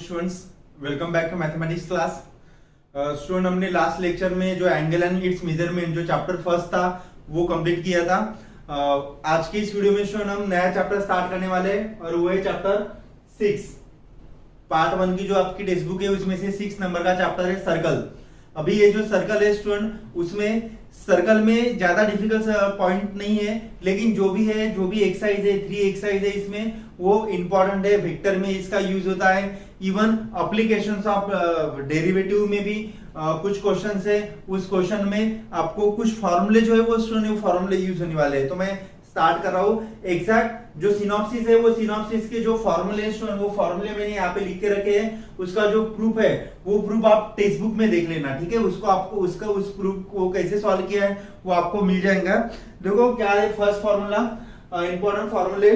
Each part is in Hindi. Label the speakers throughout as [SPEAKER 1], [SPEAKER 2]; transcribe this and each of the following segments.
[SPEAKER 1] Students, welcome back to mathematics class. Student, हमने लास्ट लेक्चर में जो एंगल एंड इट्स मेजरमेंट जो चैप्टर फर्स्ट था वो कंप्लीट किया था। आज के इस वीडियो में स्टूडेंट हम नया चैप्टर स्टार्ट करने वाले हैं और वो है चैप्टर 6। पार्ट 1 की जो आपकी टेक्स्ट बुक है उसमें से 6 नंबर का चैप्टर है सर्कल। अभी ये जो सर्कल है स्टूडेंट, उसमें सर्कल में ज्यादा डिफिकल्ट पॉइंट नहीं है, लेकिन जो भी एक्सरसाइज है 3 एक्सरसाइज है इसमें वो इंपॉर्टेंट है। वेक्टर में इसका यूज होता है, इवन एप्लीकेशंस ऑफ डेरिवेटिव में भी कुछ क्वेश्चंस है। उस क्वेश्चन में आपको कुछ फॉर्मूले जो है वो स्टूडेंट फॉर्मूले यूज होने वाले हैं। तो मैं स्टार्ट कर रहा हूँ। एग्जैक्ट जो सिनॉप्सिस है वो सिनॉप्सिस के जो फॉर्मूले वो फॉर्मूले मैंने यहाँ पे लिख के रखे हैं। उसका जो प्रूफ है वो प्रूफ आप टेक्स्ट बुक में देख लेना, ठीक है। उसको आपको उस प्रूफ को कैसे सॉल्व किया है वो आपको मिल जाएगा। देखो क्या है फर्स्ट फॉर्मूला, इंपॉर्टेंट फॉर्मूले।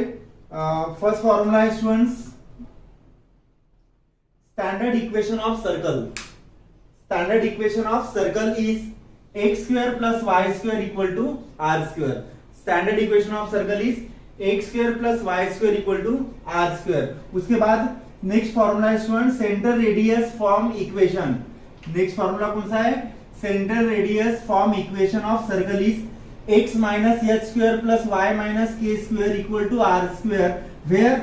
[SPEAKER 1] फर्स्ट फॉर्मूला है students standard equation of circle. Standard equation of circle is x square plus y square equal to r square. Standard equation of circle is x square plus y square equal to r square. उसके बाद नेक्स्ट फॉर्मूला है student centre radius form equation. Next formula कौन सा है? Centre radius form equation of circle is x minus h square plus y minus k square equal to r square, where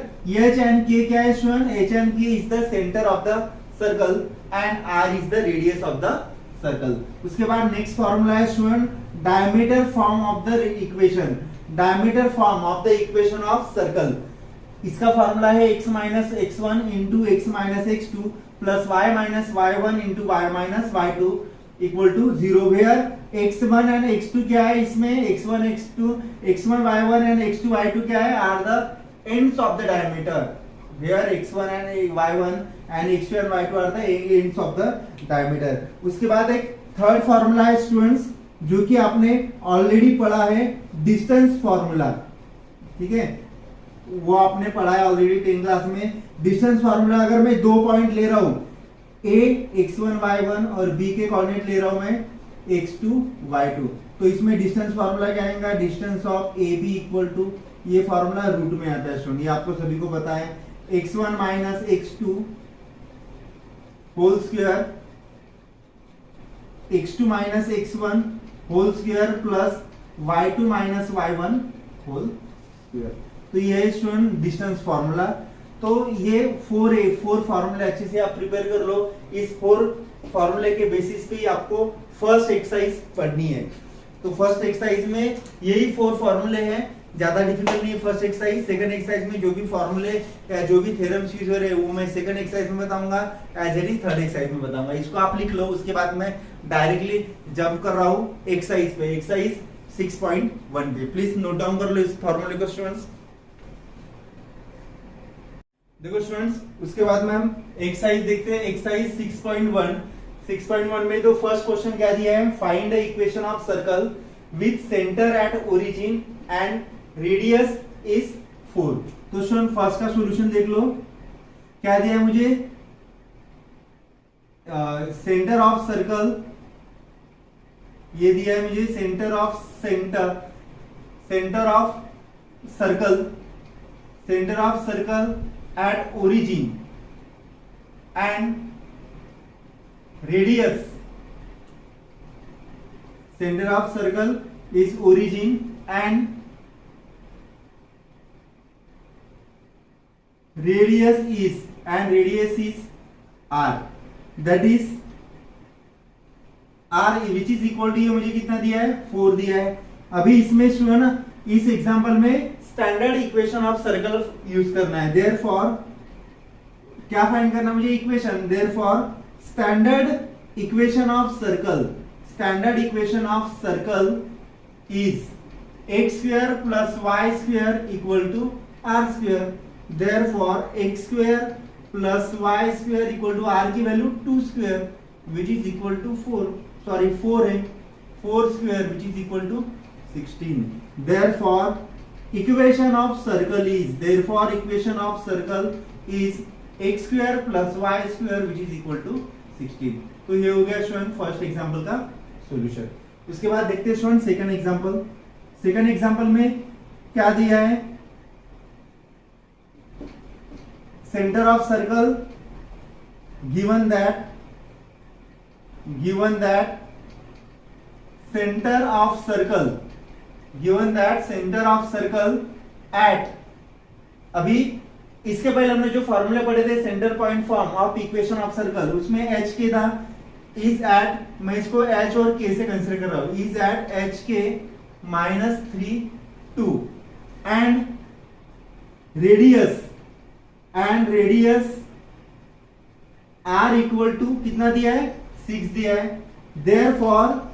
[SPEAKER 1] h and k क्या है student? h and k is the center of the circle and r is the radius of the circle. उसके बाद नेक्स्ट फॉर्मूला है student diameter form of the equation. Diameter form of the equation of circle, इसका फॉर्मूला है x minus x1 into x minus x2 plus y minus y1 into y minus y2 equal to 0, where x1 and x2 क्या है? इसमें x1 y1 and x2 y2 क्या है? Are the ends of the diameter, where x1 and y1 and x2 and y2 are the ends of the diameter. उसके बाद एक थर्ड फॉर्मूला है स्टूडेंट्स जो कि आपने ऑलरेडी पढ़ा है, डिस्टेंस फॉर्मूला, ठीक है। वो आपने पढ़ा है ऑलरेडी 10 क्लास में। डिस्टेंस फॉर्मूला अगर मैं 2 पॉइंट ले रहा हूं, a x1 y1 और b के कोऑर्डिनेट ले रहा हूं मैं x2 y2, तो इसमें डिस्टेंस फॉर्मूला क्या आएगा? Distance of ab equal to, ये फॉर्मूला रूट में आता है स्टूडेंट, ये आपको सभी को पता है, x1 minus x2 whole square x2 minus x1 whole square plus y2 minus y1 whole square. तो ये है स्टूडेंट डिस्टेंस फॉर्मूला। तो ये 4 फॉर्मूले अच्छे से आप प्रिपेयर कर लो। इस 4 फॉर्मूले के बेसिस पे ही आपको फर्स्ट एक्सरसाइज पढ़नी है। तो फर्स्ट एक्सरसाइज में यही 4 फॉर्मूले हैं, ज्यादा डिफिकल्ट नहीं है फर्स्ट एक्सरसाइज। सेकंड एक्सरसाइज में जो भी फॉर्मूले या जो भी थ्योरम्स यूज हो रहे हैं वो मैं सेकंड एक्सरसाइज में बताऊंगा, as it is third exercise में बताऊंगा। इसको आप लिख लो, उसके बाद मैं डायरेक्टली जंप कर रहा हूँ एक्सरसाइज पे, एक्सरसाइज 6.1 पे। प्लीज नोट डाउन कर लो इस फॉर्मूले को स्टूडेंट्स। देखो स्टूडेंट्स, उसके बाद में हम एक्सरसाइज देखते हैं, एक्सरसाइज 6.1 में तो फर्स्ट क्वेश्चन क्या दिया है? Find the equation of circle with centre at origin and radius is 4। तो स्टूडेंट फर्स्ट का सॉल्यूशन देख लो, क्या दिया है मुझे? सेंटर ऑफ सर्कल ये दिया है मुझे, centre of circle at origin and radius, centre of circle is origin and radius is r, that is r which is equal to, ये मुझे कितना दिया है? 4 दिया है। अभी इसमें स्टूडेंट ना इस एग्जांपल में standard equation of circle use करना है। देयरफॉर क्या फाइंड करना मुझे? Equation. Therefore standard equation of circle is x square plus y square equal to r square. Therefore x square plus y square equal to r की value 2 square which is equal to 4 है, 4 square which is equal to 16. Therefore equation of circle is x square plus y square which is equal to 16. तो ये हो गया स्टूडेंट फर्स्ट एग्जांपल का सॉल्यूशन। उसके बाद देखते हैं student second example. Second example में क्या दिया है? Centre of circle given that center of circle at, अभी इसके पहले हमने जो फॉर्मूले पढ़े थे centre point form of equation of circle, उसमें एच के था, इज एट, मैं इसको एच और के से कंसीडर कर रहा हूं, is eight H k -3 2 and radius r equal to कितना दिया है, 6 दिया है। Therefore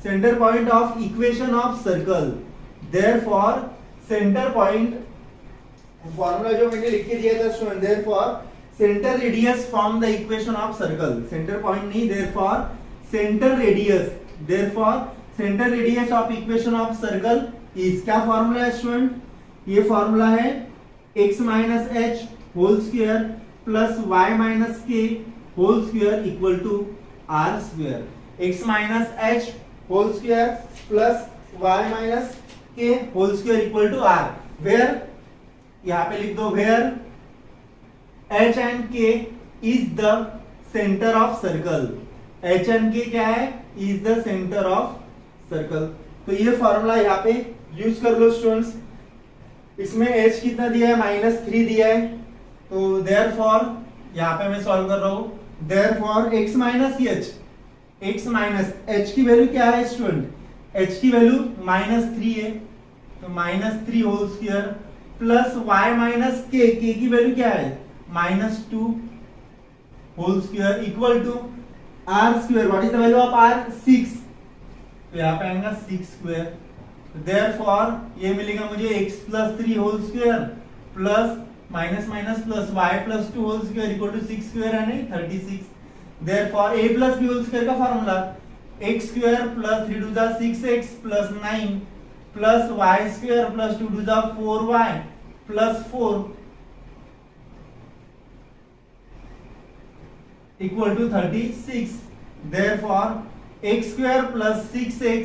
[SPEAKER 1] center point of equation of circle, therefore center point, फॉर्मूला जो मैंने लिख के दिया था student, therefore center radius from the equation of circle, center point नहीं, therefore center radius of equation of circle is, क्या फॉर्मूला है स्टूडेंट, ये फॉर्मूला है x minus h whole square plus y minus k whole square equal to r square, x minus h whole square plus y minus k whole square equal to r, where, यहाँ पे लिख दो, where h and k is the center of circle, h and k क्या है, is the center of circle। तो ये फॉर्मूला यहाँ पे यूज कर लो स्टूडेंट्स। इसमें h कितना दिया है, -3 दिया है, तो देयरफॉर यहाँ पे मैं सॉल्व कर रहा हूँ, देयरफॉर x माइनस h की वैल्यू क्या है स्टूडेंट, h की वैल्यू -3 है, तो -3 whole square plus y minus k की वैल्यू क्या है, -2 whole square equal to r square, what is the value of r, 6, तो यहाँ पे आएगा 6 स्क्वायर, देयरफॉर ये मिलेगा मुझे x plus 3 whole square plus minus plus y plus 2 whole square equal to 6 square है नहीं 36, therefore a plus b whole square का formula x square plus 3 to the 6x plus 9 plus y square plus 2 to the 4y plus 4 equal to 36, therefore x square plus 6x,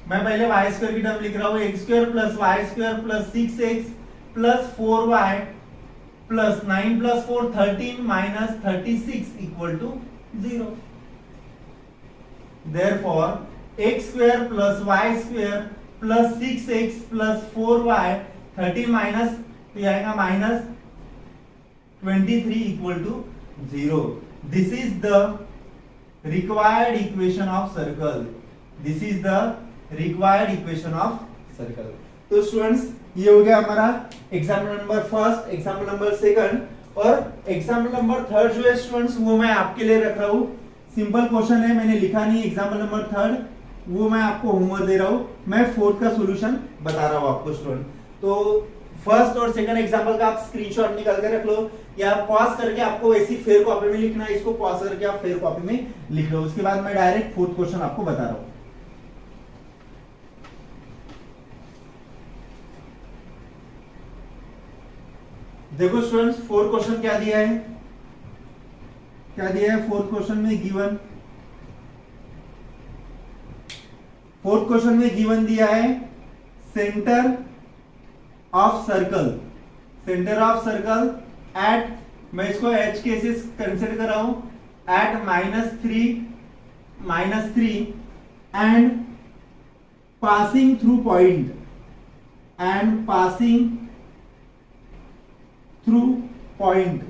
[SPEAKER 1] मैं पहले y स्क्वायर की टर्म लिख रहा हूं, x square plus y square plus 6x plus 4y plus 9 plus 4 13 minus 36 equal to 0, therefore x square plus y square plus 6x plus 4y 13 minus, तो आएगा -23 equal to 0। This is the required equation of circle, तो स्टूडेंट्स ये हो गया हमारा example number first, example number second, और एग्जाम्पल नंबर थर्ड जो है स्टूडेंट्स वो मैं आपके लिए रख रहा हूँ, सिंपल क्वेश्चन है, मैंने लिखा नहीं एग्जाम्पल नंबर थर्ड, वो मैं आपको होमवर्क दे रहा हूँ, मैं फोर्थ का सॉल्यूशन बता रहा हूँ आपको स्टूडेंट। तो फर्स्ट और सेकंड एग्जाम्पल का आप स्क्रीनशॉट निकाल के रख लो, या पॉज करके आपको वैसी फेयर कॉपी में लिखना है, इसको पॉज करके आप फेयर कॉपी में लिख लो, उसके बाद मैं डायरेक्ट फोर्थ क्वेश्चन आपको बता रहा हूँ। देखो स्टूडेंट्स फोर्थ क्वेश्चन क्या दिया है, फोर्थ क्वेश्चन गिवन दिया है सेंटर ऑफ सर्कल एट, मैं इसको एच के से कंसीडर कर रहा हूं, at -3 and passing through point,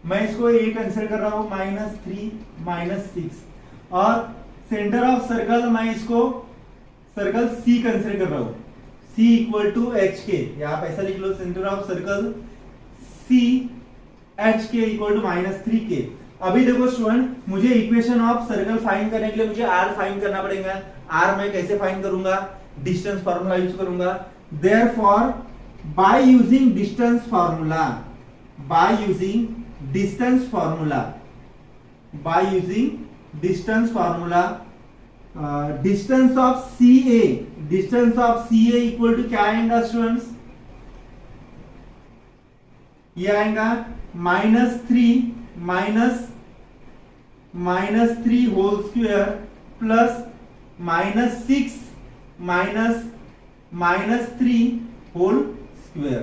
[SPEAKER 1] मैं इसको ए कंसीडर कर रहा हूं -3 -6, और सेंटर ऑफ सर्कल मैं इसको सर्कल सी कंसीडर कर रहा हूं, सी इक्वल टू एच के, यहां पे ऐसा लिख लो, centre of circle C H K equal to -3k। अभी देखो स्टूडेंट, मुझे इक्वेशन ऑफ सर्कल फाइंड करने के लिए मुझे आर फाइंड करना पड़ेगा। आर मैं कैसे फाइंड करूंगा, डिस्टेंस फार्मूला यूज करूंगा, therefore by using distance formula distance of CA equal to क्या आएगा स्टूडेंट्स, ये आएगा -3 minus -3 whole square plus -6 -3 whole square.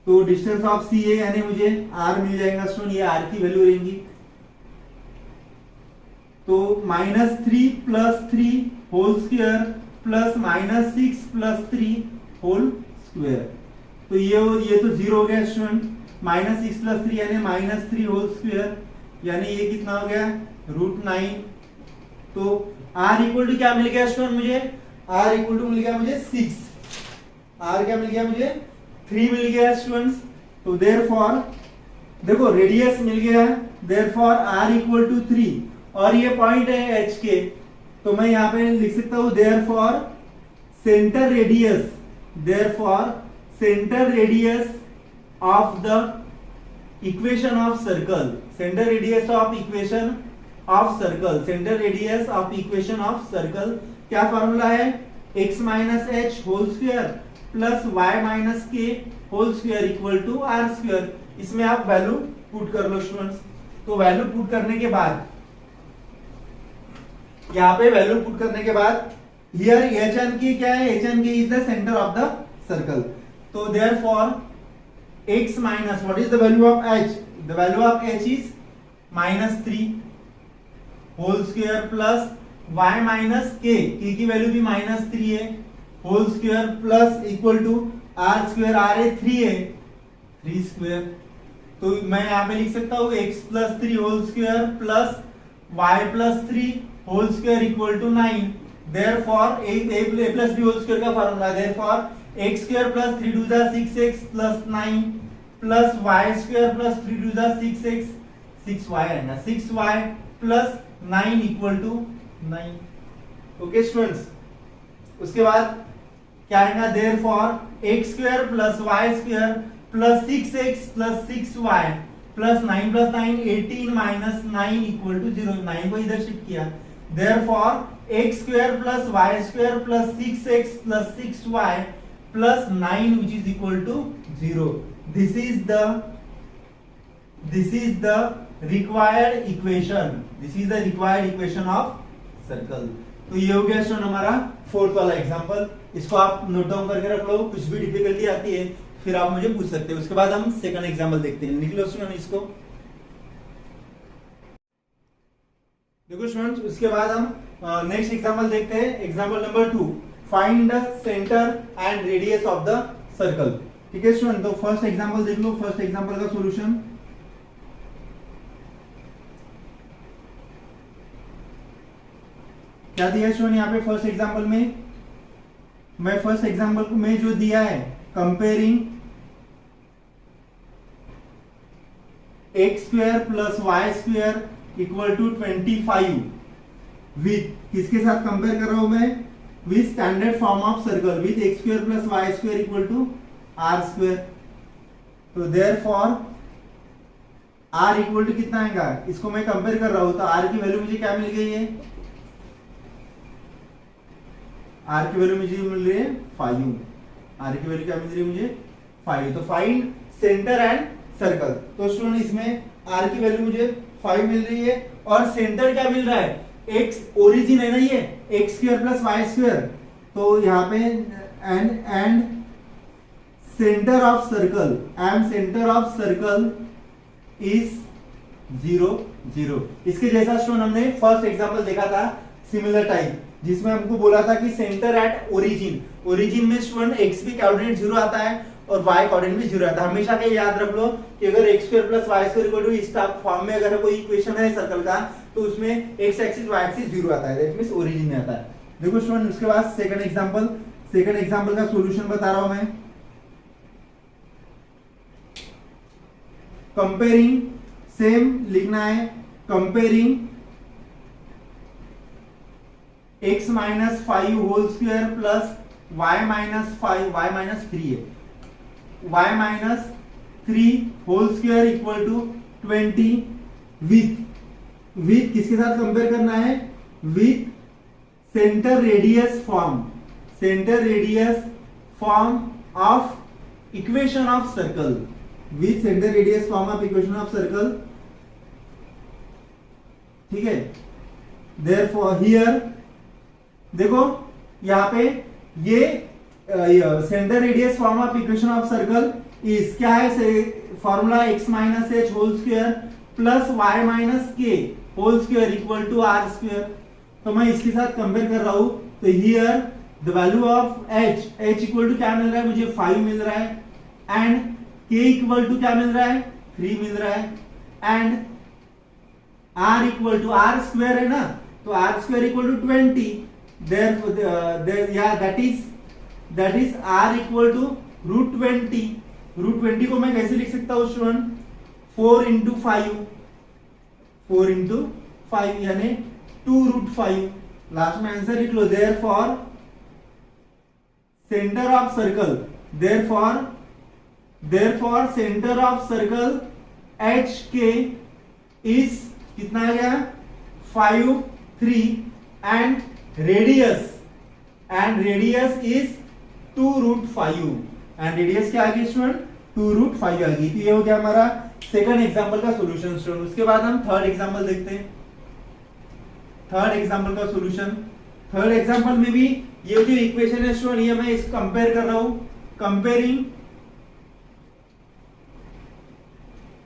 [SPEAKER 1] तो डिस्टेंस ऑफ सी ए यानी मुझे आर मिल जाएगा स्टूडेंट, ये आर की वैल्यू रहेंगी। तो -3 + 3 whole square plus -6 + 3 whole square. तो ये तो 0 हो गया स्टूडेंट, -6 + 3 यानी -3 होल स्क्वायर, यानी ये कितना हो गया √9। तो r इक्वल टू क्या मिल गया स्टूडेंट मुझे, r इक्वल टू मिल गया मुझे 6, r क्या मिल गया मुझे 3 मिल गया स्टूडेंट्स। तो देयरफॉर देखो रेडियस मिल गया, देयरफॉर r इक्वल टू 3 और ये पॉइंट है h के, तो मैं यहाँ पे लिख सकता हूं therefore centre radius of the equation of circle, centre radius of equation of circle क्या फॉर्मूला है, x - h whole square plus y - k whole square equal to r square. इसमें आप वैल्यू पुट कर लो स्टूडेंट्स। तो वैल्यू पुट करने के बाद यहाँ पे वैल्यू पुट करने के बाद हियर h and k क्या है, h and k is the centre of the circle. तो therefore x minus what is the value of h, the value of h is -3 whole square plus y - k की वैल्यू भी -3 है whole square plus equal to r square, r है 3 है 3 स्क्वायर। तो मैं यहाँ पे लिख सकता हूँ x + 3 whole square plus y + 3 whole square equal to 9। Therefore a + b whole square का formula, therefore x square plus 3 2 जा 6x plus 9 plus y square plus 3 2 जा 6x 6y है ना, 6y plus 9 equal to 9। Okay students, उसके बाद क्या आएगा, therefore x square plus y square plus 6x plus 6y plus 9 + 9 18 - 9 equal to 0। 9 को इधर शिफ्ट किया, therefore x square plus y square plus 6x plus 6y plus 9 which is equal to 0। This is the required equation of circle। तो ये हो गया स्टूडेंट हमारा 4th वाला एग्जांपल। इसको आप नोट डाउन करके रख लो, कुछ भी डिफिकल्टी आती है फिर आप मुझे पूछ सकते हैं। उसके बाद हम सेकंड एग्जांपल देखते हैं। लिख लो स्टूडेंट इसको। देखो स्टूडेंट, उसके बाद हम नेक्स्ट एग्जांपल देखते हैं। Example number 2, find the centre and radius of the circle. ठीक है स्टूडेंट, तो फर्स्ट एग्जांपल देख लो। फर्स्ट एग्जांपल का सॉल्यूशन क्या दिया स्टूडेंट यहाँ पे फर्स्ट एग्जांपल में, मैं फर्स्ट एग्जांपल में जो दिया है comparing x square plus Y square equal to 25 with किसके साथ कंपेयर कर रहा हूं मैं, with standard form of circle with x square plus Y square equal to r square. तो देयरफॉर r इक्वल टू कितना आएगा, इसको मैं कंपेयर कर रहा हूं तो r की वैल्यू मुझे क्या मिल गई है, r की वैल्यू मुझे मिल रही है 5। r की वैल्यू क्या मिल रही है मुझे 5। तो फाइंड सेंटर एंड सर्कल। तो स्टूडेंट इसमें r की वैल्यू मुझे 5 मिल रही है और सेंटर क्या मिल रहा है, x ओरिजिन है ना ये x square plus Y square. तो यहाँ पे and centre of circle is 0 0। इसके जैसा स्टूडेंट हमने फर्स्ट एग्जांपल देखा था सिमिलर टाइप, जिसमें हमको बोला था कि सेंटर एट ओरिजिन में स्टूडेंट x भी कोऑर्डिनेट 0 आता है और y कोऑर्डिनेट भी 0 आता है। हमेशा के याद रख लो कि अगर x square plus Y square equal to इस फॉर्म में अगर कोई इक्वेशन है सर्कल का तो उसमें x एक्सिस y एक्सिस 0 आता है, दैट मींस ओरिजिन में आता है। देखो स्टूडेंट, उसके बाद सेकंड एग्जांपल का सॉल्यूशन बता रहा हूं मैं। कंपेयरिंग, सेम लिखना है, comparing x minus 5 whole square plus y minus 5 y minus 3 है, y minus 3 whole square equal to 20 with किसके साथ कंपेयर करना है, with centre radius form of equation of circle, with centre radius form of equation of circle ठीक है। देयरफॉर हियर देखो यहाँ पे ये centre radius form of equation of circle is क्या है, formula x minus H whole square plus y minus के whole square equal to are square. तो मैं इसके साथ कंपेयर कर रहा हूं, तो here the value of h equal to क्या मिल रहा है मुझे 5 मिल रहा है, एंड k इक्वल टू क्या मिल रहा है 3 मिल रहा है, and r equal to are square है ना, तो r square equal to 20, that is r equal to √20। √20 को मैं कैसे लिख सकता हूं स्टूडेंट, 4 into 5 यानी 2√5। लास्ट में आंसर लिख लो। Therefore centre of circle, therefore centre of circle H K is कितना आ गया 5 3 and radius is 2√5 and radius क्या आ गई स्टूडेंट 2√5 आ गई। तो ये हो गया हमारा सेकंड एग्जांपल का सॉल्यूशन स्टूडेंट। उसके बाद हम थर्ड एग्जांपल देखते हैं। थर्ड एग्जांपल का सॉल्यूशन, थर्ड एग्जांपल में भी ये जो इक्वेशन है स्टूडेंट, ये मैं इसको कंपेयर कर रहा हूं,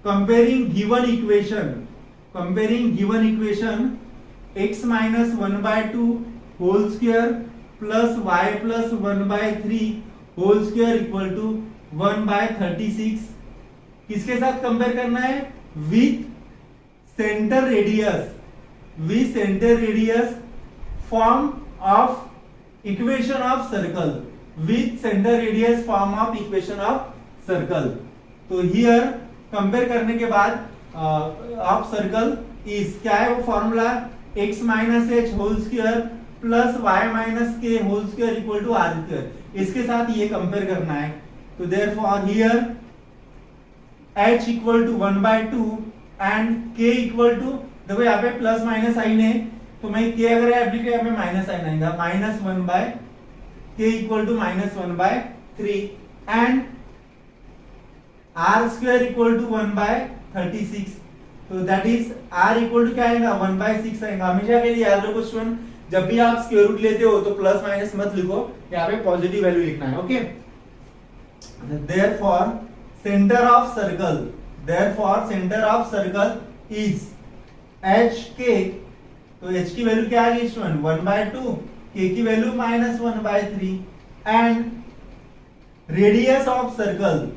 [SPEAKER 1] comparing given equation x minus 1/2 whole square plus y plus 1/3 whole square equal to 1/36। किसके साथ कंपेयर करना है, with centre radius form of equation of circle, तो हियर कंपेयर करने के बाद ऑफ सर्कल इज क्या है, वो formula x minus H whole square plus y minus के whole square equal to are square, इसके साथ ये कंपेयर करना है। तो therefore here h equal to 1/2 and k equal to, देखो यहाँ पे प्लस माइनस साइन है, तो मैं k अगर एप्लीकेशन यहाँ पे माइनस साइन आएगा, -1/k equal to -1/3 and r square equal to 1/36। तो that is r equal to क्या आएगा 1/6 आएगा। हमेशा के लिए याद रखो स्टूडेंट, जब भी आप स्क्वायर रूट लेते हो तो प्लस माइनस मत लिखो, यहाँ पे पॉजिटिव वैल्यू लिखना है। Okay, therefore centre of circle is hk, तो h की वैल्यू क्या आ गई स्टूडेंट 1/2, k की value -1/3 and radius of circle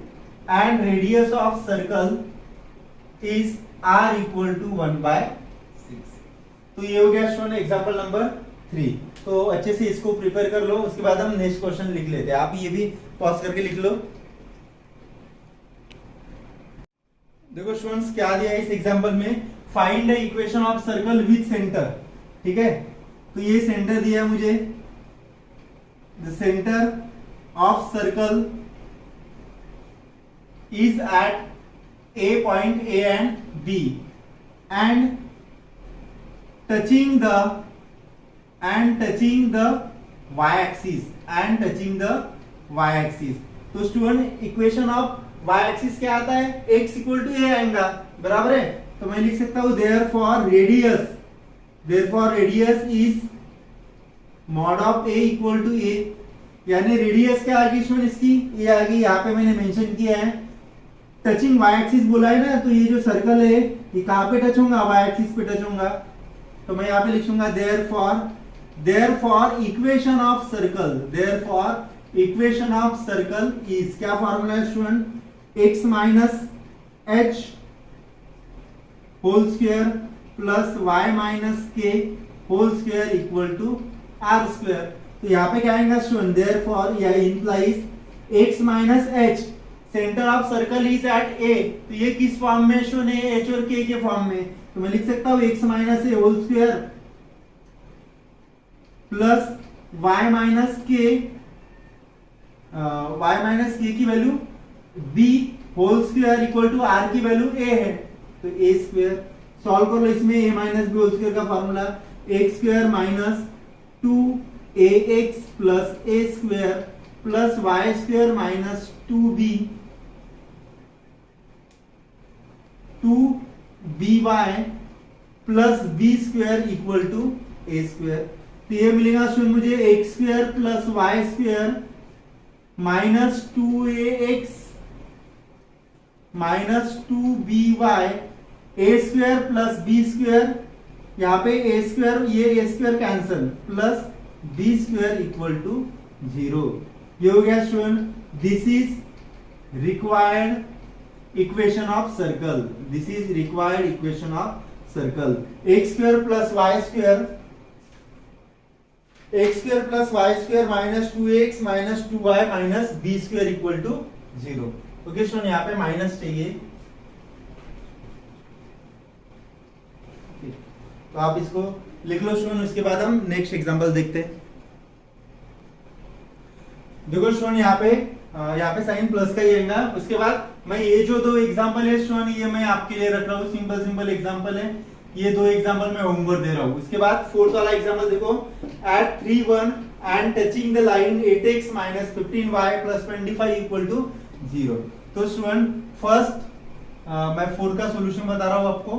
[SPEAKER 1] is r equal to 1/6। तो ये हो गया स्टूडेंट एग्जांपल नंबर 3। तो अच्छे से इसको प्रिपेयर कर लो, उसके बाद हम नेक्स्ट क्वेश्चन लिख लेते हैं। आप ये भी पॉज करके लिख लो। देखो स्टूडेंट्स क्या दिया है इस एग्जांपल में, find the equation of circle with centre. ठीक है, तो ये सेंटर दिया है मुझे, the centre of circle is at a point A and B and touching the y axis तो student equation of y axis क्या आता है, x इक्वल टू a आएगा, बराबर है। तो मैं लिख सकता हूं therefore radius is mod of a equal to a, यानी रेडियस क्या आ गई स्टूडेंट इसकी, ये आ गई, यहाँ पे मैंने मेंशन किया है टचिंग y एक्सिस बोला है ना, तो ये जो सर्कल है ये कहां पे टच होगा, y एक्सिस पे टच होगा। तो मैं यहाँ पे लिखूंगा therefore equation of circle is क्या फॉर्मूला है student, x minus h whole square plus y minus k whole square equal to r square. तो यहाँ पे क्या आएगा स्टूडेंट, देयरफॉर यह implies x minus h centre of circle is at a, तो ये किस फॉर्म में शो है, h और k के फॉर्म में। तो मैं लिख सकता हूं x minus a whole square plus y minus k की value b whole square equal to r की वैल्यू a है, तो a स्क्वायर। सॉल्व कर लो इसमें, a minus b whole square का formula x square minus 2ax plus a square plus y square minus 2by plus B square equal to A square. तो ये मिलेगा स्टूडेंट मुझे X square plus Y square minus 2ax minus 2by A square plus B square, यहाँ पे ए स्क्वायर ये A square cancel, plus B square equal to 0। ये हो गया student, this is required equation of circle. This is required equation of circle. X square plus Y square, x square plus Y square minus 2x minus 2y minus b square equal to 0। Okay student, यहाँ पे माइनस चाहिए, तो आप इसको लिख लो स्टूडेंट। उसके बाद हम नेक्स्ट एग्जांपल देखते हैं। देखो स्टूडेंट, यहाँ पे साइन प्लस का ही रहेगा। उसके बाद मैं ये जो दो एग्जांपल है स्टूडेंट, ये मैं आपके लिए रख रहा हूँ, सिंपल एग्जांपल है। ये दो एग्जांपल मैं होमवर्क दे रहा हूँ। उसके बाद फोर्थ वाला एग्जांपल देखो, at 3 1 and touching the line 8x minus 15y plus 25 equal to 0। तो स्टूडेंट फर्स्ट मैं 4 का सॉल्यूशन बता रहा हूँ आपको,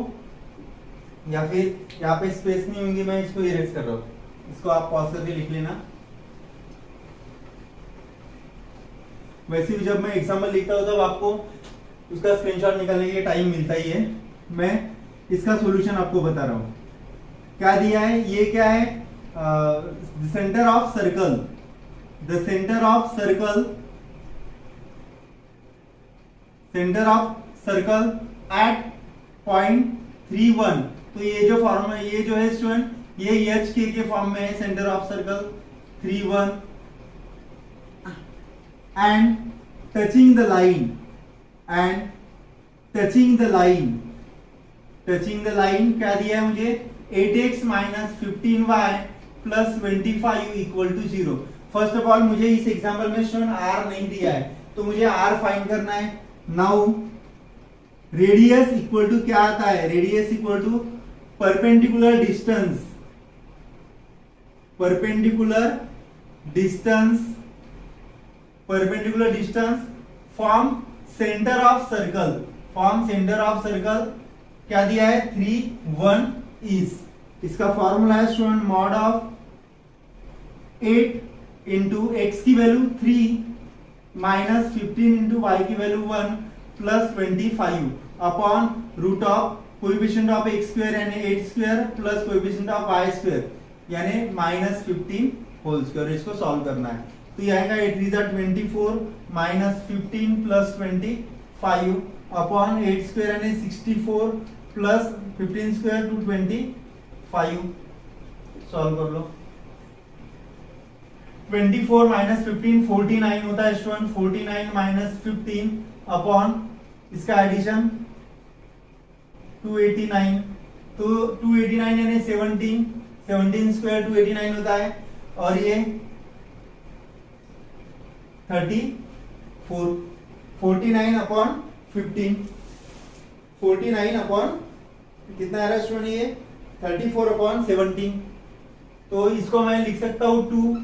[SPEAKER 1] या फिर यहाँ पे स्पेस नहीं होंगी, मैं इसको इरेज कर रहा हूँ, इसको आप पॉज करके लिख लेना। वैसे भी जब मैं एग्जाम्पल लिखता हूँ तब आपको उसका स्क्रीनशॉट निकालने के लिए टाइम मिलता ही है। मैं इसका सॉल्यूशन आपको बता रहा हूँ। क्या दिया है, ये क्या है, centre of circle, the centre of circle, centre of circle eight point 3 1। तो ये जो फॉर्म है, ये जो है स्टूडेंट, ये एच के फॉर्म में है, centre of circle 3 1 and touching the line, and touching the line, touching the line क्या दिया है मुझे, 8x minus 15y plus 25 equal to 0। First of all मुझे इस एग्जांपल में स्टूडेंट r नहीं दिया है, तो मुझे r फाइंड करना है। नाउ रेडियस इक्वल टू क्या आता है, radius equal to perpendicular distance, perpendicular distance, perpendicular distance from centre of circle, from centre of circle क्या दिया है, 3 1 इज। इसका फॉर्मूला है student mod of 8 into x की वैल्यू 3 माइनस 15 इंटू वाई की value 1 plus 25 upon root of coefficient of x square यानी 8 square plus coefficient of y square यानी माइनस 15 होल स्क्वायर। इसको सॉल्व करना है, तो ये आएगा 8 3 24 माइनस 15 प्लस 25 अपॉन 8 स्क्वायर यानी 64 प्लस 15 स्क्वायर टू 25। सॉल्व कर लो। 24 माइनस 15 49 होता है स्टूडेंट, 49 माइनस 15 अपॉन इसका एडिशन 289, तो 289 यानी 17 स्क्वायर 289 होता है, और ये 34 49 अपॉन 15, 49 अपॉन कितना आ रहा है स्टूडेंट, ये 34 अपॉन 17। तो इसको मैं लिख सकता हूं 2।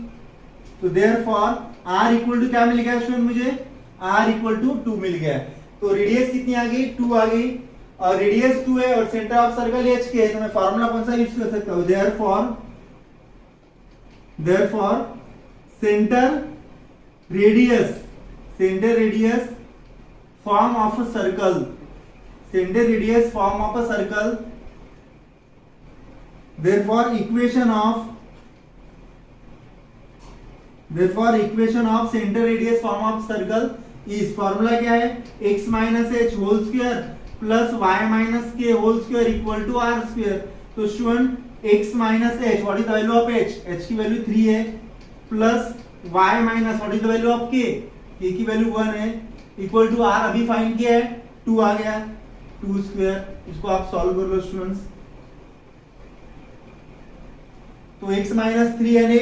[SPEAKER 1] तो देयरफॉर r इक्वल टू क्या मिल गया स्टूडेंट, मुझे r इक्वल टू 2 मिल गया। तो रेडियस कितनी आ गई, 2 आ गई, और रेडियस 2 है और सेंटर ऑफ सर्कल h के है, तो मैं फार्मूला कौन सा यूज कर सकता हूं, therefore centre radius form of a circle, centre radius form of a circle, therefore equation of center radius form of circle is, formula क्या है, x minus h whole square plus y minus k whole square equal to r square. तो student x minus h, what is the value of h की वैल्यू 3 है, plus y minus what is the value of k की वैल्यू 1 है, इक्वल टू r अभी फाइंड किया है 2 आ गया, 2 स्क्वायर। इसको आप सॉल्व कर लो स्टूडेंट्स। तो x माइनस 3 यानी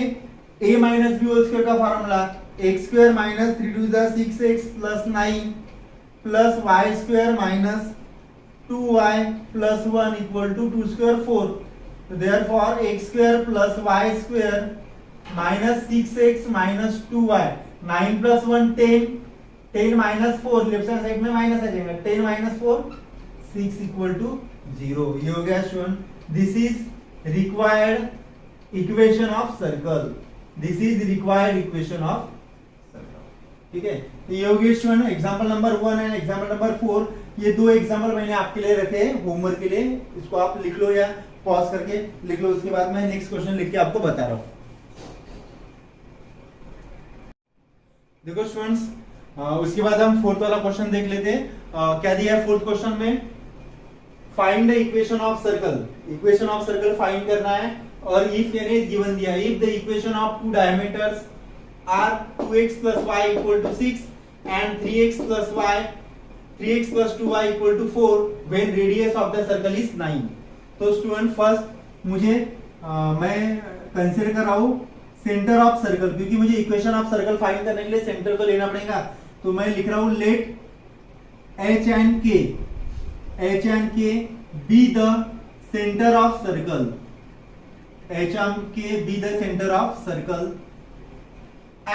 [SPEAKER 1] a minus b whole square का formula, x square minus 3 to the 6x plus 9 plus Y square minus 2y plus 1 equal to 2 square 4। तो therefore x square plus y square minus 6x minus 2y, 9 plus 1 10, 10 minus 4 left side में माइनस आ जाएगा, 10 माइनस 4 6 इक्वल टू 0। ये हो गया student this is required equation of circle, this is required equation of circle. ठीक है, तो ये होगी student example number 1 and example number 4। ये दो एग्जांपल मैंने आपके लिए रखे हैं होमवर्क के लिए, इसको आप लिख लो या पॉज करके लिख लो, उसके बाद मैं नेक्स्ट क्वेश्चन लिख के आपको बता रहा हूं। देखो स्टूडेंट्स, उसके बाद हम फोर्थ वाला क्वेश्चन देख लेते हैं। क्या दिया है फोर्थ क्वेश्चन में, find the equation of circle, equation of circle find करना है। और इफ यानी गिवन दिया है, if the equation of two diameters are 2x plus y equal to 6 and 3x plus 2y equal to 4 when radius of the circle is 9। तो स्टूडेंट फर्स्ट मुझे मैं कंसीडर कर रहा हूं सेंटर ऑफ सर्कल, क्योंकि मुझे इक्वेशन ऑफ सर्कल फाइंड करने के लिए सेंटर को लेना पड़ेगा। तो मैं लिख रहा हूं late h and k be the center of circle, h and k be the center of circle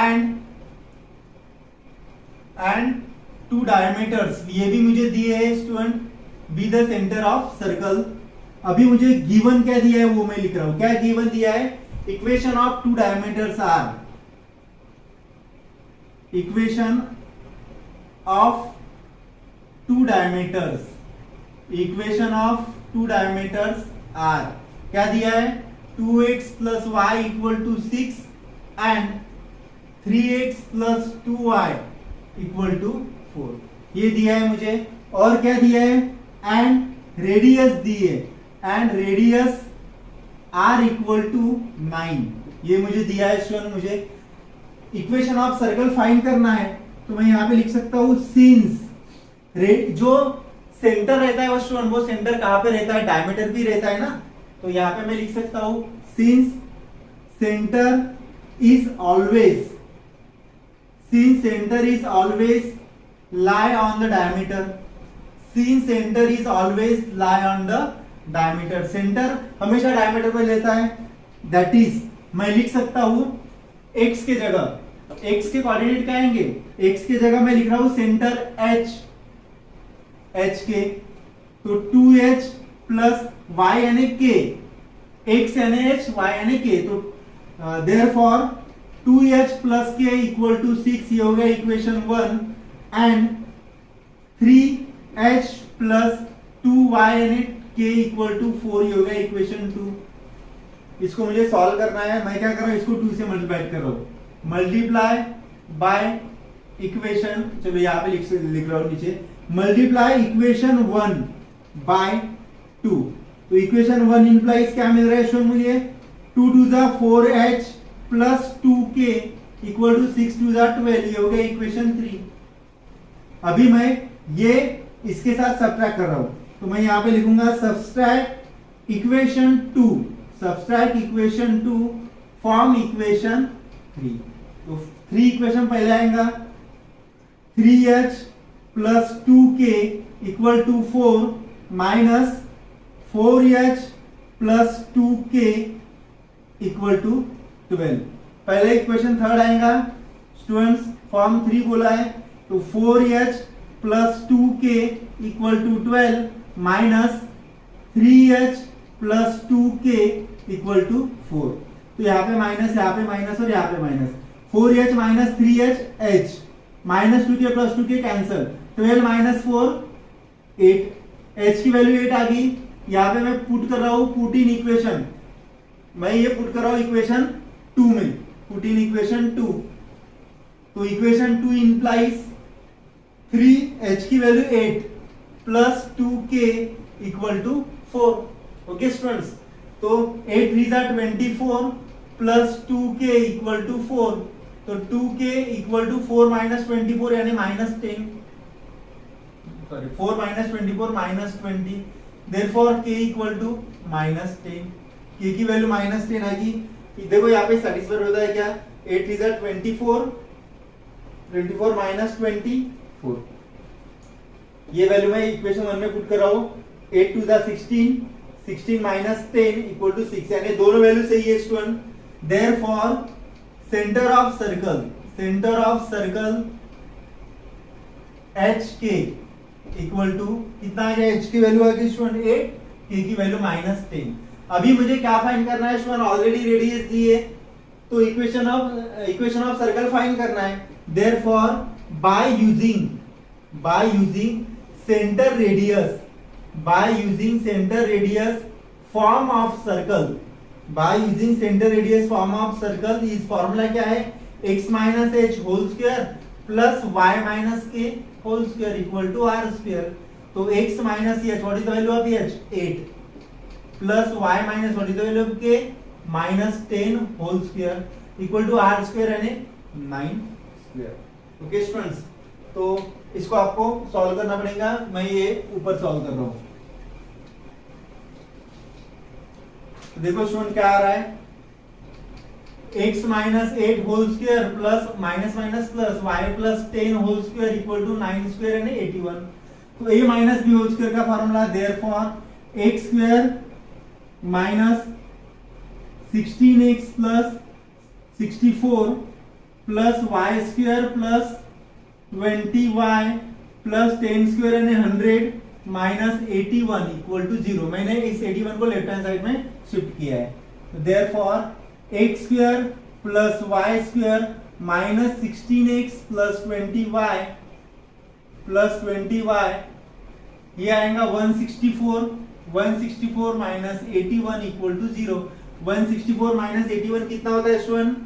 [SPEAKER 1] and two diameters, ये भी मुझे दिए है student, be the centre of circle. अभी मुझे गिवन क्या दिया है वो मैं लिख रहा हूं, क्या गिवन दिया है, equation of two diameters are, equation of two diameters, equation of two diameters are क्या दिया है, 2x plus y equal to 6 and 3x plus 2y equal to 4, ये दिया है मुझे। और क्या दिया है, एंड रेडियस दिए, and radius r equal to 9, ये मुझे दिया है स्टूडेंट। मुझे इक्वेशन ऑफ सर्कल फाइंड करना है, तो मैं यहां पे लिख सकता हूं सिंस जो सेंटर रहता है वो स्टूडेंट, वो सेंटर कहां पे रहता है, डायमीटर भी रहता है ना, तो यहां पे मैं लिख सकता हूं since centre is always, since center is always lie on the diameter, since center is always lie on the diameter, center हमेशा diameter पे लेता है, that is मैं लिख सकता हूं x के जगह, x के कोऑर्डिनेट क्या आएंगे, x के जगह मैं लिख रहा हूं सेंटर h के, तो 2h प्लस y यानी k, x यानी h, y यानी k, तो therefore 2h plus k equal to 6, ये हो गया equation 1, and 3h plus 2y यानी k equal to 4, ये हो गया इक्वेशन 2। इसको मुझे सॉल्व करना है, मैं क्या कर रहा हूं, इसको 2 से मल्टीप्लाई कर रहा हूं, मल्टीप्लाई बाय इक्वेशन, चलो यहां पे लिख रहा हूं नीचे, मल्टीप्लाई इक्वेशन 1 बाय 2, तो इक्वेशन 1 इंप्लाइज क्या मिल रहा है स्टूडेंट मुझे, 2 2 जा 4h plus 2k equal to 6 2 जा 12, ये हो गया इक्वेशन 3। अभी मैं ये इसके साथ सब्ट्रैक्ट कर रहा हूं, तो मैं यहां पे लिखूंगा subtract equation 2, subtract equation 2 from equation 3, तो 3 इक्वेशन पहले आएगा, 3h plus 2k equal to 4 minus 4h plus 2k equal to 12, पहले इक्वेशन थर्ड आएगा स्टूडेंट्स, फॉर्म 3 बोला है, तो 4h plus 2k equal to 12 minus 3h plus 2k equal to 4, तो यहाँ पे माइनस और यहाँ पे minus, 4h minus 3h h minus 2k plus 2k cancel, 12 minus 4 8, h की वैल्यू 8 आ गई। यहाँ पे मैं पुट कर रहा हूँ पुट इन इक्वेशन, मैं ये पुट कर रहा हूँ इक्वेशन 2 में, पुट इन इक्वेशन 2, तो इक्वेशन 2 इंप्लाइज 3h की value 8 plus 2k equal to 4। Okay students, तो 8 3 जा 24 प्लस 2k इक्वल टू 4, तो 2k इक्वल टू 4 माइनस 24 यानी minus 10, sorry 4 minus 24 minus 20, therefore k equal to minus 10, k की वैल्यू माइनस 10 आएगी। देखो यहाँ पे सेटिस्फाइड होता है क्या, 8 3 जा 24 माइनस 24, ये वैल्यू मैं इक्वेशन 1 में पुट कर रहा हूं, 8 2 जा 16 माइनस 10 इक्वल टू 6, यानी दोनों वैल्यू सही है student. Therefore centre of circle HK equal to कितना आ गया, H की वैल्यू आ गई स्टूडेंट 8, K k की वैल्यू -10। अभी मुझे क्या फाइंड करना है स्टूडेंट, ऑलरेडी रेडियस दी है तो इक्वेशन ऑफ सर्कल फाइंड करना है। Therefore by using centre radius form of circle, इस फॉर्मूला क्या है, x minus H whole square plus y minus के whole square equal to are square. तो x minus h, what is the value of h, 8 plus y minus what is the value of k, -10 whole square equal to are square यानी 9 स्क्वायर। ओके स्टूडेंट्स, तो इसको आपको सॉल्व करना पड़ेगा, मैं ये ऊपर सॉल्व कर रहा हूं। देखो स्टूडेंट क्या आ रहा है, x minus 8 whole square plus minus minus plus y plus 10 whole square equal to 9 square यानी 81। तो a minus b whole square का formula, therefore x square minus 16x plus 64 plus y square plus 20y plus 10 square यानी 100 माइनस 81 इक्वल टू 0। मैंने इस 81 को लेफ्ट हैंड साइड में शिफ्ट किया है। तो therefore x square plus y square minus 16x plus 20y plus 20y, ये आएगा 164 माइनस 81 इक्वल टू 0। 164 माइनस 81 कितना होता है स्टूडेंट,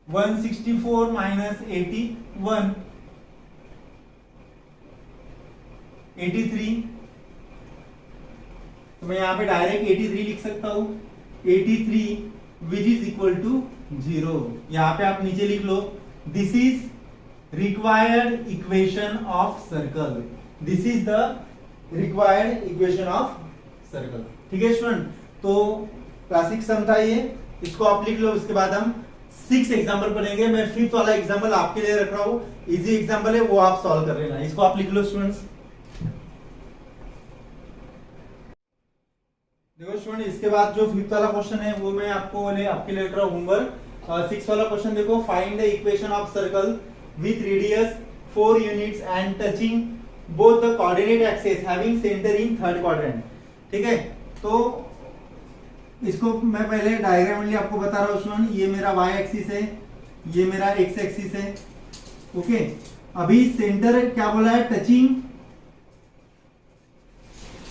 [SPEAKER 1] 164 माइनस 81 83। तो मैं यहां पे डायरेक्ट 83 लिख सकता हूं, 83 विच इज इक्वल टू 0। यहां पे आप नीचे लिख लो, this is required equation of circle, this is the required equation of circle. ठीक है स्टूडेंट, तो क्लासिक सम था ये, इसको आप लिख लो। उसके बाद हम 6 एग्जांपल पढ़ेंगे। मैं 5th वाला एग्जांपल आपके लिए रख रहा हूं, इजी एग्जांपल है, वो आप सॉल्व कर लेना। इसको आप लिख लो स्टूडेंट्स। देखो स्टूडेंट, इसके बाद जो 5th वाला क्वेश्चन है वो मैं आपके लिए रख रहा हूं होमवर्क। 6th वाला क्वेश्चन देखो, find the equation of circle with radius 4 units and touching both the coordinate axis having centre in third quadrant. ठीक है, तो इसको मैं पहले डायग्राम आपको बता रहा हूं स्टूडेंट। ये मेरा y एक्सिस है, ये मेरा x एक्सिस है। ओके, अभी सेंटर क्या बोला है, टचिंग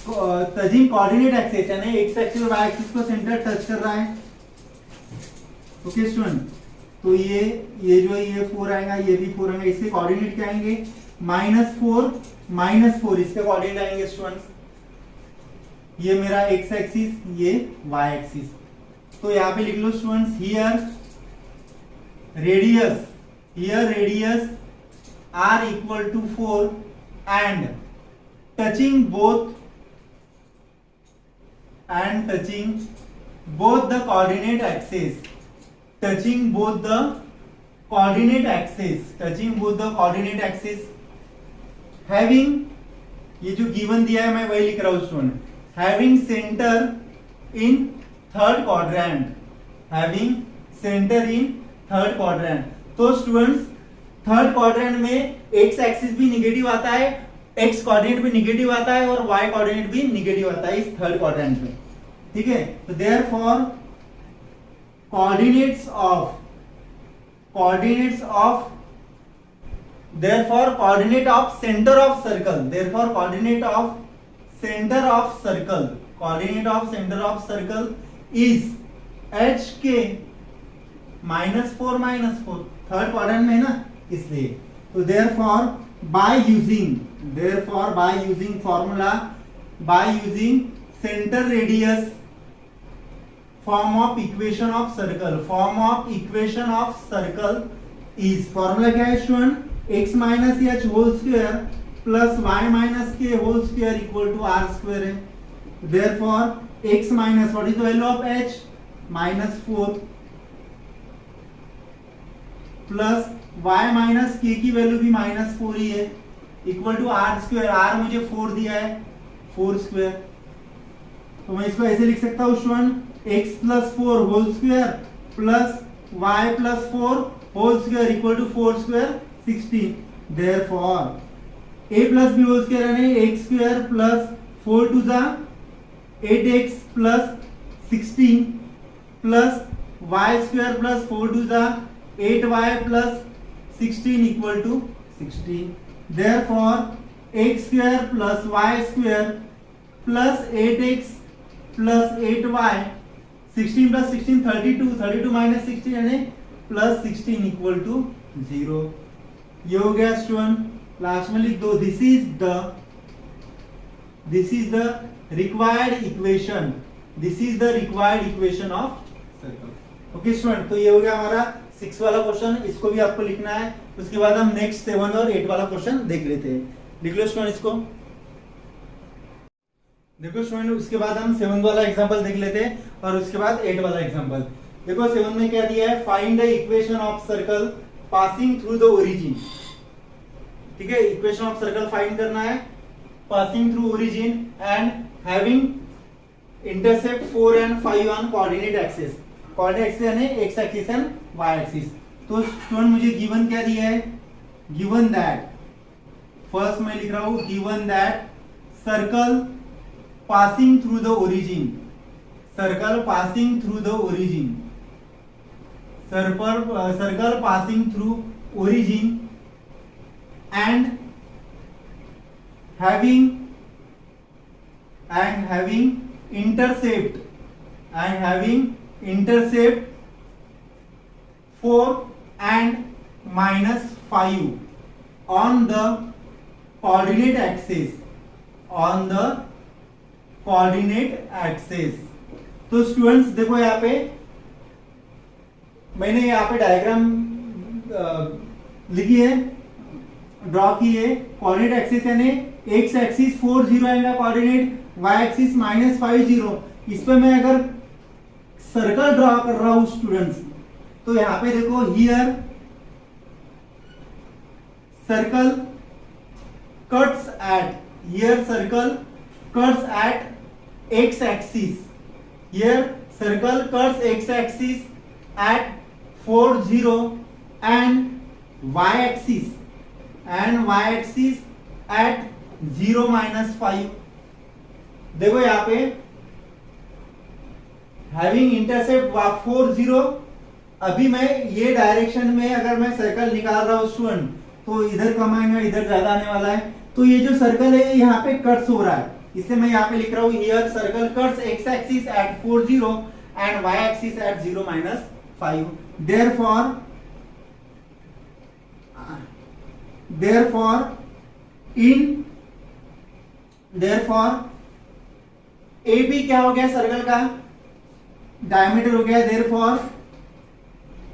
[SPEAKER 1] कोऑर्डिनेट एक्सिस, यानी x एक्सिस और y एक्सिस को सेंटर टच कर रहा है। ओके स्टूडेंट, तो ये जो ये 4 आएगा, ये भी 4 आएगा, इसके कोऑर्डिनेट क्या आएंगे, -4 इसके कोऑर्डिनेट आएंगे स्टूडेंट्स। ये मेरा x एक्सिस, ये y एक्सिस। तो यहां पे लिख लो students, here radius r equal to 4 and touching both the coordinate axis, touching both the coordinate axis, having, ये जो गिवन दिया है मैं वही लिख रहा हूं student, having center in third quadrant, तो स्टूडेंट्स थर्ड क्वाड्रेंट में x एक्सिस भी निगेटिव आता है, x कोऑर्डिनेट भी निगेटिव आता है और y कोऑर्डिनेट भी निगेटिव आता है इस थर्ड क्वाड्रेंट में। ठीक है, तो therefore coordinates of center of circle is hk -4 third quadrant में है ना, इसलिए। तो therefore by using formula, by using centre radius form of equation of circle is, formula क्या है student, x minus H whole square plus y minus के whole square equal to are square है। Therefore x minus what is the value of h, -4 plus y minus k की वैल्यू भी -4 ही है equal to are square. r मुझे 4 दिया है, 4 स्क्वायर। तो मैं इसको ऐसे लिख सकता हूं student, x plus 4 whole square plus y plus 4 whole square equal to 4 square 16। Therefore a plus b whole square यानी एक्स स्क्वायर प्लस 4 टू जा 8x plus 16 plus Y square plus 4 two जा 8y plus 16 equal to 16. Therefore x square plus y square plus 8x plus 8y 16 plus 16 32 minus 16 यानी plus 16 equal to 0. ये हो गया स्टूडेंट. लास्ट में लिख दो this is the required equation. This is the required equation of circle. Okay student, तो ये हो गया हमारा 6 वाला क्वेश्चन. इसको भी आपको लिखना है. उसके बाद हम नेक्स्ट 7 और 8 वाला क्वेश्चन देख लेते हैं. लिख लो स्टूडेंट इसको. देखो स्टूडेंट, उसके बाद हम 7 वाला एग्जांपल देख लेते हैं और उसके बाद 8 वाला एग्जांपल. देखो 7 में क्या दिया है, find the equation of circle passing through the origin. ठीक है, इक्वेशन ऑफ सर्कल फाइंड करना है passing through origin and having intercept 4 and 5 on coordinate axis. Coordinate axis यानी x axis and y axis. तो स्टूडेंट मुझे गिवन क्या दिया है, गिवन दैट, फर्स्ट मैं लिख रहा हूं given that circle passing through the origin, circle passing through the origin, circle passing through origin and having intercept 4 and -5 on the coordinate axis, तो स्टूडेंट्स देखो यहाँ पे मैंने यहाँ पे डायग्राम लिखी है, ड्रॉ की है. कोऑर्डिनेट एक्सिस यानी एक्स एक्सिस 4 0 आएगा कोऑर्डिनेट, वाई एक्सिस -5 0. इस पे मैं अगर सर्कल ड्रॉ कर रहा हूं स्टूडेंट्स, तो यहां पे देखो here circle cuts at x axis. Here circle cuts x axis at 4 0 and y axis at 0 -5. देखो यहाँ पे हैविंग इंटरसेप्ट 4 0. अभी मैं ये डायरेक्शन में अगर मैं सर्कल निकाल रहा हूं स्टूडेंट, तो इधर कम आएगा, इधर ज्यादा आने वाला है. तो ये जो सर्कल है यहाँ पे कट्स हो रहा है, इसलिए मैं यहाँ पे लिख रहा हूं here circle cuts x axis at 4 0 and y axis at 0 -5. therefore AB क्या हो गया, सर्कल का डायमीटर हो गया. therefore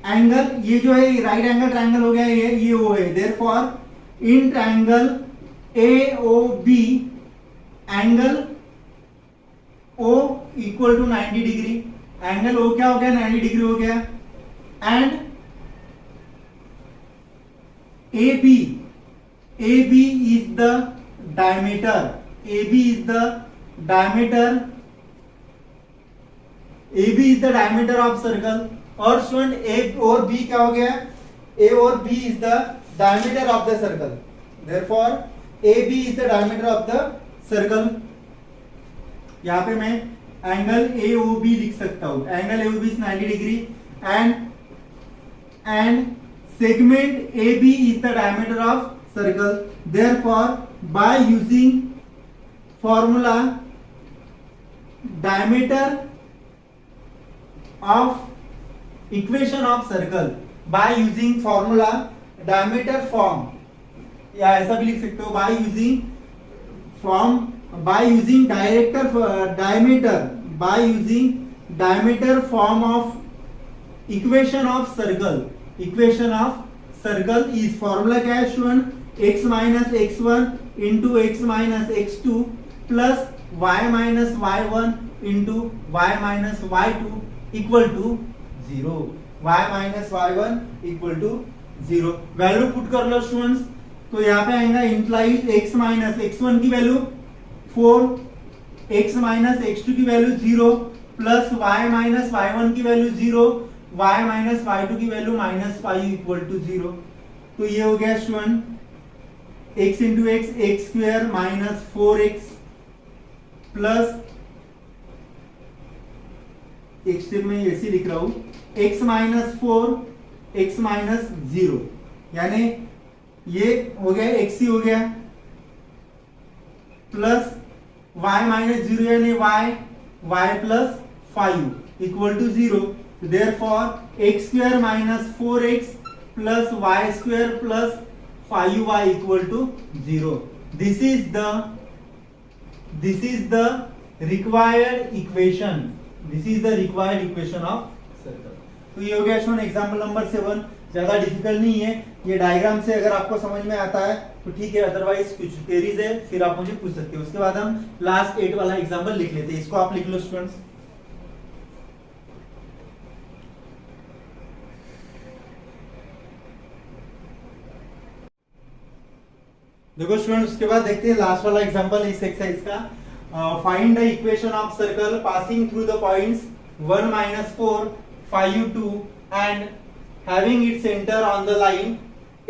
[SPEAKER 1] एंगल ये जो है राइट एंगल ट्रायंगल हो गया, ये वो है. therefore in triangle AOB angle O equal to 90 degree. Angle O क्या हो गया, 90 डिग्री हो गया. And AB is the diameter. AB is the diameter of circle. और स्टूडेंट A और B क्या हो गया, A और B is the diameter of the circle. Therefore AB is the diameter of the circle. यहाँ पे मैं एंगल AOB लिख सकता हूँ. Angle AOB is 90 degree and segment AB is the diameter of circle. Therefore by using formula diameter of equation of circle, by using formula diameter form, या ऐसा भी लिख सकते हो by using diameter form of equation of circle. Equation of circle is, formula क्या है student, x minus x1 into x minus x2 plus y minus y1 into y minus y2 equal to 0. y minus y1 equal to 0. Value put कर लो स्टूडेंट्स. तो यहाँ पे आएगा इंप्लाइज x माइनस x1 की वैल्यू 4, x माइनस x2 की value 0 plus y minus y1 की वैल्यू 0, y माइनस y2 की वैल्यू -5 इक्वल टू 0. तो ये हो गया student x into x x square minus 4x plus एक स्टेप में ऐसे लिख रहा हूं x माइनस 4 x माइनस 0, यानी ये हो गया x ही हो गया प्लस y माइनस 0 यानी y plus 5 equal to 0. Therefore x square minus 4x plus y square plus 5y equal to 0. This is the required equation. This is the required equation of circle. तो ये हो गया स्टूडेंट एग्जांपल नंबर 7. ज्यादा डिफिकल्ट नहीं है, ये डायग्राम से अगर आपको समझ में आता है तो ठीक है, अदरवाइज कुछ क्वेरीज है फिर आप मुझे पूछ सकते हो. उसके बाद हम लास्ट 8 वाला एग्जांपल लिख लेते हैं. इसको आप लिख लो स्टूडेंट्स. देखो स्टूडेंट, उसके बाद देखते हैं लास्ट वाला एग्जांपल इस एक्सरसाइज का. Find the equation of circle passing through the points 1 -4 5 2 and having its center on the line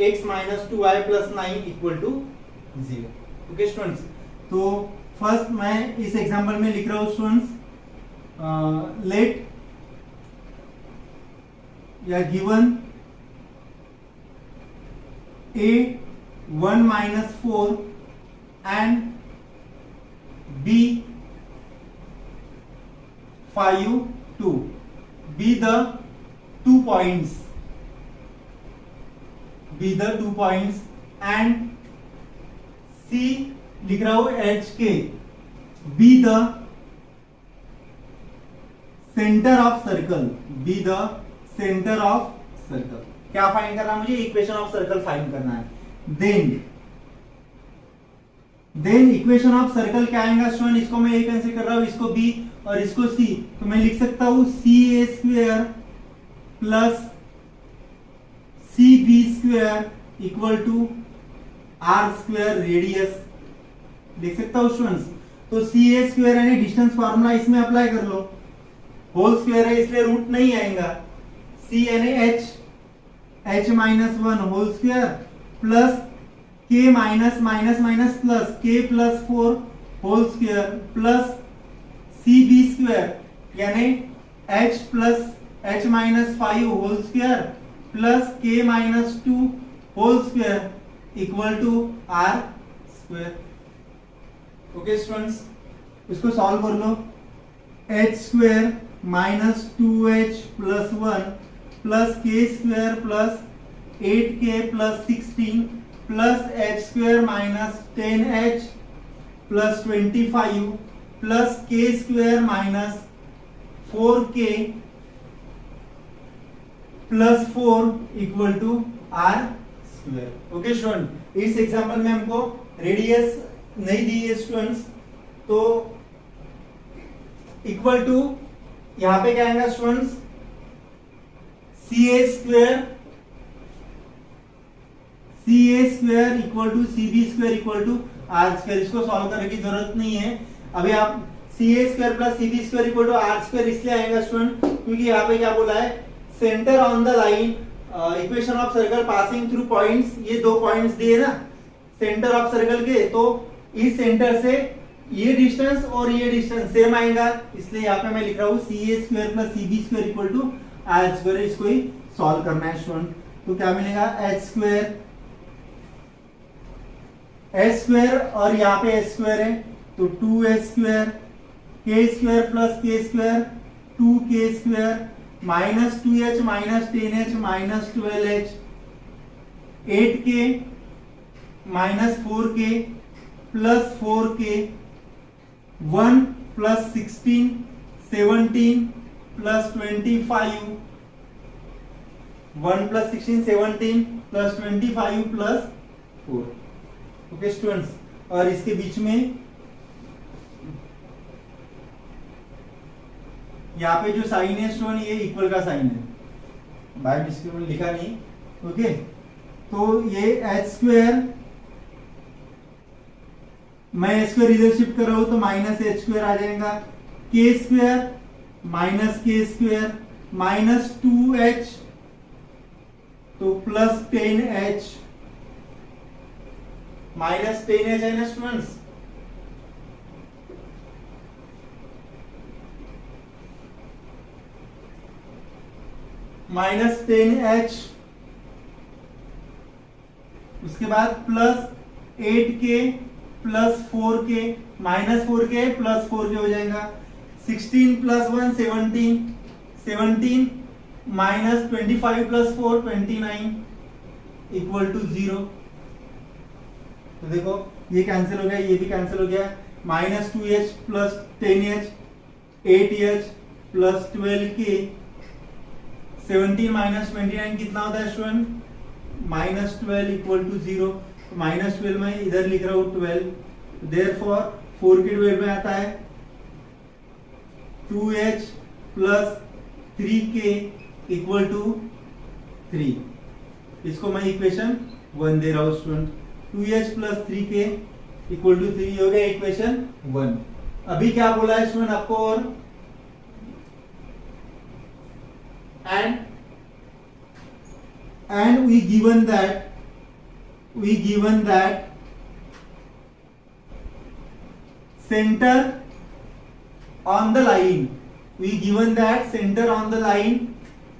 [SPEAKER 1] x minus 2y plus 9 equal to 0. Okay students, तो फर्स्ट मैं इस एग्जांपल में लिख रहा हूं स्टूडेंट्स, लेट या given a 1 minus 4 and b 5 2 be the 2 points and C लिख रहा हूं एच के B the centre of circle. क्या फाइंड करना है मुझे? इक्वेशन ऑफ सर्कल फाइंड करना है. देन इक्वेशन ऑफ सर्कल क्या आएगा स्टूडेंट? इसको मैं ए कैंसिल कर रहा हूं, इसको बी और इसको सी, तो मैं लिख सकता हूं C A square plus C B square equal to are square radius. देख सकता हूं स्टूडेंट्स. तो सी ए स्क्वायर यानी डिस्टेंस फार्मूला इसमें अप्लाई कर लो. होल स्क्वायर है इसलिए रूट नहीं आएगा. सी यानी h minus 1 whole square plus k minus minus minus plus k plus 4 whole square plus C B square यानी h plus h minus 5 whole square plus k minus 2 whole square equal to are square. Okay students, इसको सॉल्व कर लो. H square minus 2h plus 1 plus k square plus 8k plus 16 plus h square minus 10h plus 25 plus k square minus 4k plus 4 equal to are square. Okay student, इस एग्जांपल में हमको रेडियस नहीं दी है स्टूडेंट्स, तो इक्वल टू यहां पे क्या आएगा students? C A square equal to C B square equal to are square. इसको सॉल्व करने की जरूरत नहीं है. अभी आप C A square plus C B square equal to are square इसलिए आएगा स्टूडेंट क्योंकि यहाँ पे क्या बोला है? Center on the line equation of circle passing through points. ये 2 पॉइंट्स दिए ना सेंटर ऑफ सर्कल के, तो इस सेंटर से ये डिस्टेंस और ये डिस्टेंस सेम आएगा, इसलिए यहाँ पे मैं लिख रहा हूँ C A square plus C B square equal to are square. इसको ही सॉल्व करना है स्टूडेंट. तो क्या मिलेगा? एच स्क्वायर और यहाँ पे एच स्क्वायर है तो 2h स्क्वायर के square plus k square 2k square minus 2h minus 10h minus 12h 8k minus 4k plus 4k 1 plus 16 17 plus 25 1 plus 16 17 plus 25 plus 4. Okay students, और इसके बीच में यहाँ पे जो साइन है स्टूडेंट ये इक्वल का साइन है, बाय मिस्टेक में लिखा नहीं. ओके, तो ये एच स्क्वायर मैं एच स्क्वायर इधर शिफ्ट कर रहा हूं तो माइनस एच स्क्वायर आ जाएगा. के स्क्वायर माइनस के स्क्वायर माइनस 2h तो प्लस 10h माइनस 10h है ना स्टूडेंट्स, माइनस 10h, उसके बाद plus 8k plus 4k, minus 4k plus 4k हो जाएगा, 16 plus 1 17, 17 minus 25 plus 4 29 equal to 0। तो देखो ये कैंसिल हो गया, ये भी कैंसिल हो गया, minus 2h plus 10h 8h plus 12k, 17 minus 29 कितना होता है student, minus 12 equal to 0। Minus 12 में इधर लिख रहा हूं 12, देयरफॉर 4 के 12 में आता है 2h plus 3k equal to 3। इसको मैं इक्वेशन 1 दे रहा हूं student, 2h plus 3k equal to 3 हो गया इक्वेशन 1। अभी क्या बोला है स्टूडेंट आपको, और and we given that center on the line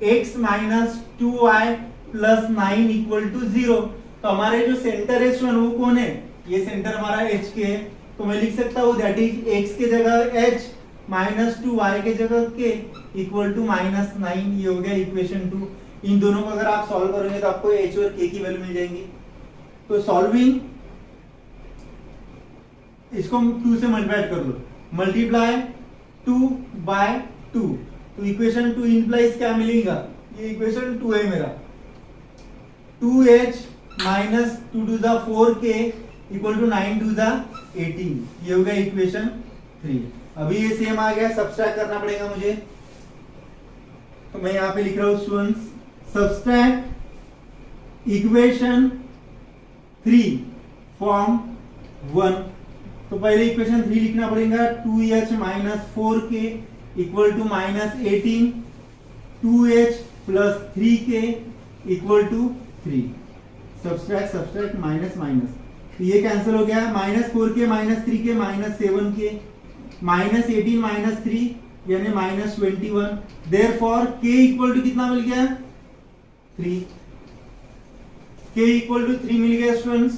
[SPEAKER 1] x minus 2y plus 9 equal to 0। तो हमारे जो सेंटर है स्टूडेंट वो कौन है, ये सेंटर हमारा h के है, तो मैं लिख सकता हूँ दैट इज x के जगह h माइनस 2y के जगह k इक्वल टू माइनस 9। ये हो गया इक्वेशन 2। इन दोनों को अगर आप सॉल्व करोगे तो आपको h और k की वैल्यू मिल जाएंगी। तो सॉल्विंग इसको 2 से मल्टीप्लाई कर लो, मल्टीप्लाई 2 बाय 2, तो इक्वेशन 2 इंप्लाइज क्या मिलेगा, ये इक्वेशन 2 है मेरा, 2h minus 2 to the 4k equal to 9 to the 18। ये हो गया इक्वेशन 3। अभी ये सेम आ गया, सब्सट्रैक्ट करना पड़ेगा मुझे, तो मैं यहां पे लिख रहा हूं स्टूडेंट्स सब्सट्रैक्ट इक्वेशन 3 फ्रॉम 1। तो पहले इक्वेशन 3 लिखना पड़ेगा, 2h minus 4k equal to minus 18, 2h plus 3k equal to 3। Subtract minus minus, तो ये कैंसिल हो गया, minus 4k minus 3k minus 7k, minus 18 minus 3 यानी minus 21। Therefore k equal to कितना मिल गया, 3। k इक्वल टू 3 मिल गया स्टूडेंट्स।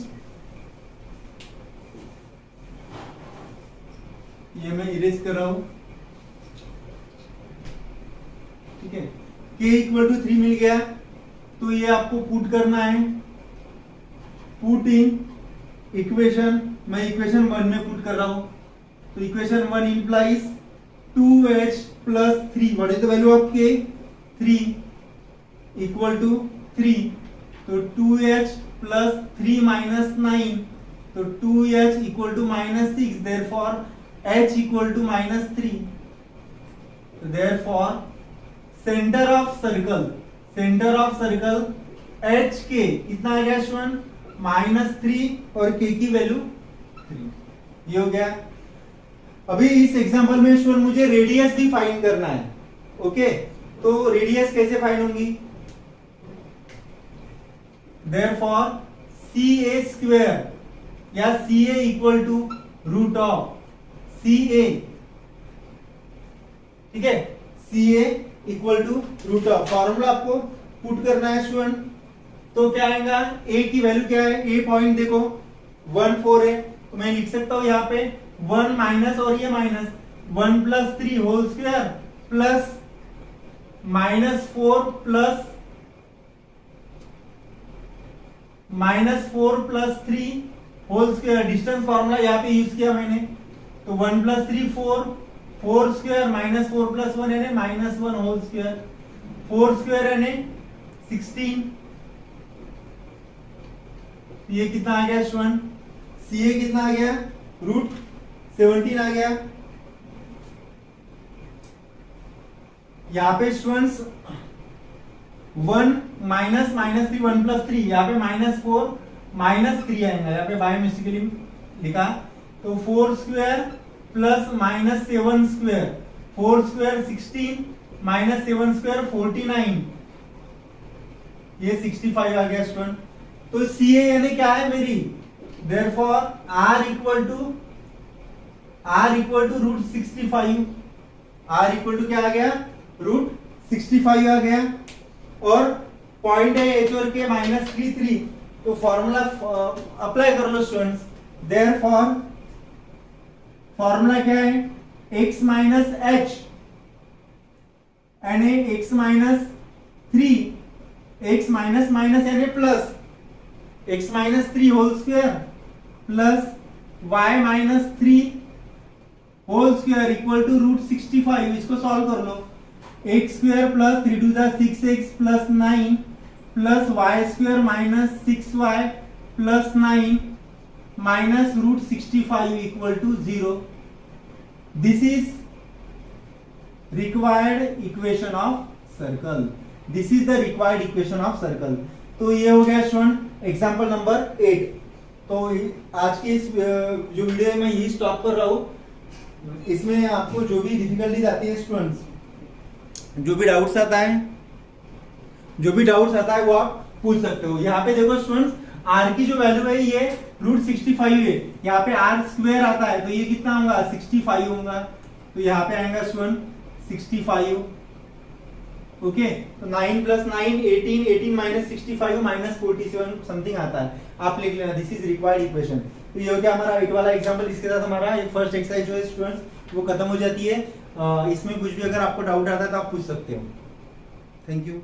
[SPEAKER 1] ये मैं इरेज कर रहा हूं, ठीक है, k इक्वल टू 3 मिल गया। तो ये आपको पुट करना है, पुट इन इक्वेशन, मैं इक्वेशन 1 में पुट कर रहा हूं। तो equation 1 implies 2h plus 3, what is the value of k, 3 equal to 3। तो 2h प्लस 3 माइनस 9, तो 2h equal to minus 6, therefore h equal to minus 3। Therefore centre of circle h के कितना आ गया स्टूडेंट, माइनस 3 और k की वैल्यू 3। ये हो गया। अभी इस एग्जांपल में स्टूडेंट मुझे रेडियस भी फाइंड करना है। ओके, तो रेडियस कैसे फाइंड होंगी, देयरफॉर CA स्क्वायर या CA equal to root of CA, ठीक है, CA equal to root of, formula आपको पुट करना है स्टूडेंट। तो क्या आएगा, A की वैल्यू क्या है, A पॉइंट देखो 1 4 है, तो मैं लिख सकता हूं यहाँ पे 1 माइनस और ये minus 1 plus 3 whole square plus minus 4 plus -4 + 3 whole square, distance formula यहाँ पे यूज किया मैंने। तो 1 + 3 4, 4 स्क्वायर -4 + 1 यानी -1 होल स्क्वायर, 4 स्क्वायर यानी 16। ये कितना आ गया स्टूडेंट, CA कितना आ गया, √17 आ गया। यहाँ पे स्टूडेंट्स 1 माइनस -3 1 + 3, यहाँ पे -4 -3 आएगा, यहाँ पे बाय मिस्टेकली लिखा। तो 4 square plus -7 square, 4 square 16 -7 square 49, ये 65 आ गया स्टूडेंट। तो CA यानी क्या है मेरी therefore r equal to √65, r equal to क्या आ गया, √65 आ गया। और पॉइंट है h और k -3, तो फॉर्मूला अप्लाई कर लो स्टूडेंट्स। देयरफॉर फॉर्मूला क्या है, x minus h na x minus 3 x minus na plus x minus 3 whole square plus y minus 3 whole square equal to √65। इसको सॉल्व कर लो, x square plus 3 to the 6x plus 9 plus y square minus 6y plus 9 minus √65 equal to 0। This is required equation of circle, this is the required equation of circle. तो ये हो गया स्टूडेंट एग्जांपल नंबर 8। तो आज के इस जो वीडियो में यही स्टॉप कर रहा हूँ। इसमें आपको जो भी डिफिकल्टीज आती है स्टूडेंट्स, जो भी डाउट्स आता है वो आप पूछ सकते हो। यहाँ पे देखो स्टूडेंट्स, r की जो वैल्यू है ये √65 है, यहाँ पे r स्क्वायर आता है तो ये कितना होगा, 65 होगा। तो यहाँ पे आएगा स्टूडेंट 65। ओके, तो 9 + 9 18, 18 - 65 -47 समथिंग आता है, आप लिख लेना। This is required equation. तो ये हो गया हमारा 8 वाला एग्जांपल। इसके साथ हमारा ये फर्स्ट एक्सरसाइज जो है स्टूडेंट्स वो खत्म हो जाती है। इसमें कुछ भी अगर आपको डाउट आता है तो आप पूछ सकते हो। Thank you.